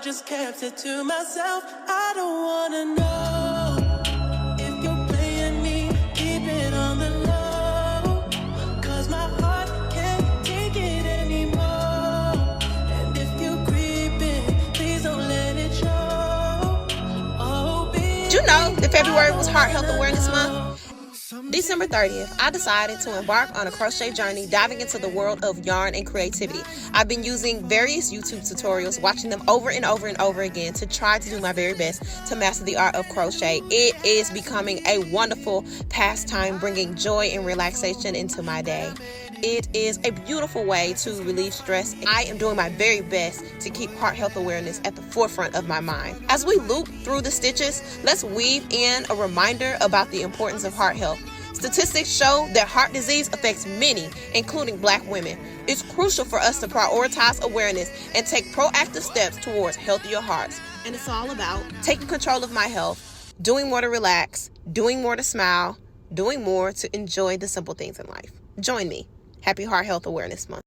just kept it to myself. I don't wanna know if you're playing me, keep it on the low, 'cause my heart can't take it anymore. And if you're creeping, please don't let it show. Oh, baby, Did you know that February was Heart Health Awareness Month? December 30th, I decided to embark on a crochet journey diving into the world of yarn and creativity. I've been using various YouTube tutorials, watching them over and over and over again to try to do my very best to master the art of crochet. It is becoming a wonderful pastime, bringing joy and relaxation into my day. It is a beautiful way to relieve stress. I am doing my very best to keep heart health awareness at the forefront of my mind. As we loop through the stitches, let's weave in a reminder about the importance of heart health. Statistics show that heart disease affects many, including Black women. It's crucial for us to prioritize awareness and take proactive steps towards healthier hearts. And it's all about taking control of my health, doing more to relax, doing more to smile, doing more to enjoy the simple things in life. Join me. Happy Heart Health Awareness Month.